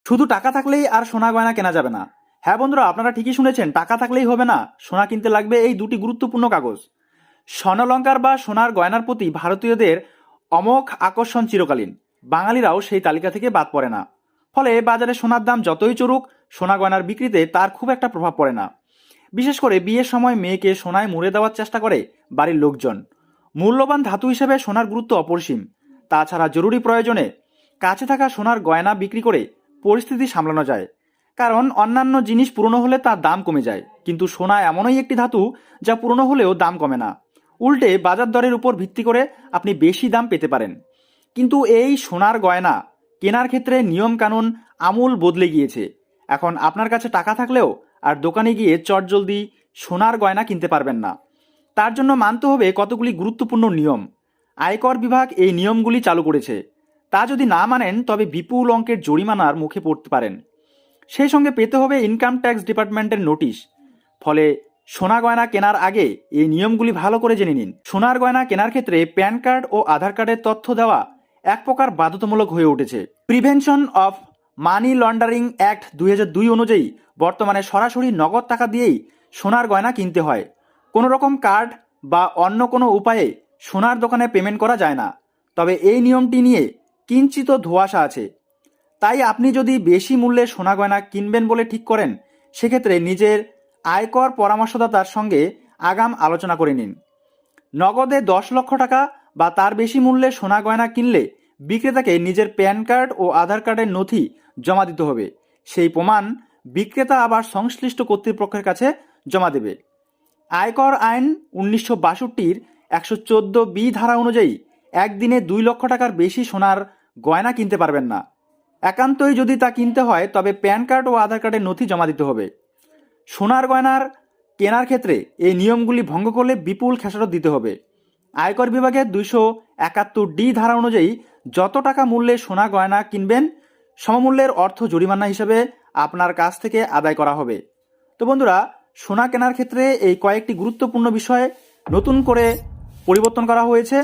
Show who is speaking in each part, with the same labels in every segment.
Speaker 1: শুধু টাকা থাকলেই আর সোনা গয়না কেনা যাবে না। হ্যাঁ বন্ধুরা, আপনারা ঠিকই শুনেছেন, টাকা থাকলেই হবে না, সোনা কিনতে লাগবে এই দুটি গুরুত্বপূর্ণ কাগজ। স্বর্ণালঙ্কার বা সোনার গয়নার প্রতি ভারতীয়দের অমোঘ আকর্ষণ চিরকালীন। বাঙালিরাও সেই তালিকা থেকে বাদ পড়ে না। ফলে বাজারে সোনার দাম যতই চড়ুক, সোনা গয়নার বিক্রিতে তার খুব একটা প্রভাব পড়ে না। বিশেষ করে বিয়ের সময় মেয়েকে সোনায় মুড়ে দেওয়ার চেষ্টা করে বাড়ির লোকজন। মূল্যবান ধাতু হিসেবে সোনার গুরুত্ব অপরিসীম। তাছাড়া জরুরি প্রয়োজনে কাছে থাকা সোনার গয়না বিক্রি করে পরিস্থিতি সামলানো যায়। কারণ অন্যান্য জিনিস পুরনো হলে তার দাম কমে যায়, কিন্তু সোনা এমনই একটি ধাতু যা পুরনো হলেও দাম কমে না। উল্টে বাজার দরের উপর ভিত্তি করে আপনি বেশি দাম পেতে পারেন। কিন্তু এই সোনার গয়না কেনার ক্ষেত্রে নিয়ম কানুন আমূল বদলে গিয়েছে। এখন আপনার কাছে টাকা থাকলেও আর দোকানে গিয়ে চটজলদি সোনার গয়না কিনতে পারবেন না। তার জন্য মানতে হবে কতগুলি গুরুত্বপূর্ণ নিয়ম। আয়কর বিভাগ এই নিয়মগুলি চালু করেছে। তা যদি না মানেন তবে বিপুল অঙ্কের জরিমানার মুখে পড়তে পারেন। সেই সঙ্গে পেতে হবে ইনকাম ট্যাক্স ডিপার্টমেন্টের নোটিশ। ফলে সোনা গয়না কেনার আগে এই নিয়মগুলি ভালো করে জেনে নিন। সোনার গয়না কেনার ক্ষেত্রে প্যান কার্ড ও আধার কার্ডের তথ্য দেওয়া এক প্রকার বাধ্যতামূলক হয়ে উঠেছে। Prevention of money laundering act 2002 অনুযায়ী বর্তমানে সরাসরি নগদ টাকা দিয়েই সোনার গয়না কিনতে হয়। কোনো রকম কার্ড বা অন্য কোনো উপায়ে সোনার দোকানে পেমেন্ট করা যায় না। তবে এই নিয়মটি নিয়ে কিঞ্চিত ধোঁয়াশা আছে। তাই আপনি যদি বেশি মূল্যে সোনা গয়না কিনবেন বলে ঠিক করেন, সেক্ষেত্রে নিজের আয়কর পরামর্শদাতার সঙ্গে আগাম আলোচনা করে নিন। নগদে 10 লক্ষ টাকা বা তার বেশি মূল্যে সোনা গয়না কিনলে বিক্রেতাকে নিজের প্যান কার্ড ও আধার কার্ডের নথি জমা দিতে হবে। সেই প্রমাণ বিক্রেতা আবার সংশ্লিষ্ট কর্তৃপক্ষের কাছে জমা দেবে। আয়কর আইন 1962-র 114B ধারা অনুযায়ী একদিনে 2 লক্ষ টাকার বেশি সোনার গয়না কিনতে পারবেন না। একান্তই যদি তা কিনতে হয় তবে প্যান কার্ড ও আধার কার্ডের নথি জমা দিতে হবে। সোনার গয়নার কেনার ক্ষেত্রে এই নিয়মগুলি ভঙ্গ করলে বিপুল খেসারত দিতে হবে। আয়কর বিভাগের 271D ধারা অনুযায়ী যত টাকা মূল্যে সোনা গয়না কিনবেন, সমমূল্যের অর্থ জরিমানা হিসেবে আপনার কাছ থেকে আদায় করা হবে। তো বন্ধুরা, সোনা কেনার ক্ষেত্রে এই কয়েকটি গুরুত্বপূর্ণ বিষয় নতুন করে পরিবর্তন করা হয়েছে।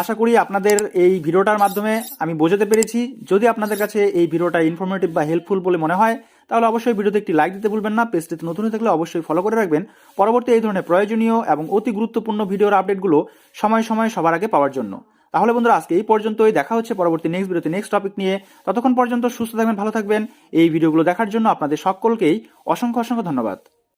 Speaker 1: আশা করি আপনাদের এই ভিডিওটার মাধ্যমে আমি বোঝাতে পেরেছি। যদি আপনাদের কাছে এই ভিডিওটা ইনফরমেটিভ বা হেল্পফুল বলে মনে হয় তাহলে অবশ্যই ভিডিওতে একটি লাইক দিতে ভুলবেন না। পেজটিতে নতুন হয়ে থাকলে অবশ্যই ফলো করে রাখবেন পরবর্তী এই ধরনের প্রয়োজনীয় এবং অতি গুরুত্বপূর্ণ ভিডিওর আপডেটগুলো সময় সময় সবার আগে পাওয়ার জন্য। তাহলে বন্ধুরা, আজকে এই পর্যন্তই। দেখা হচ্ছে পরবর্তী নেক্সট ভিডিওতে নেক্সট টপিক নিয়ে। ততক্ষণ পর্যন্ত সুস্থ থাকবেন, ভালো থাকবেন। এই ভিডিওগুলো দেখার জন্য আপনাদের সকলকেই অসংখ্য অসংখ্য ধন্যবাদ।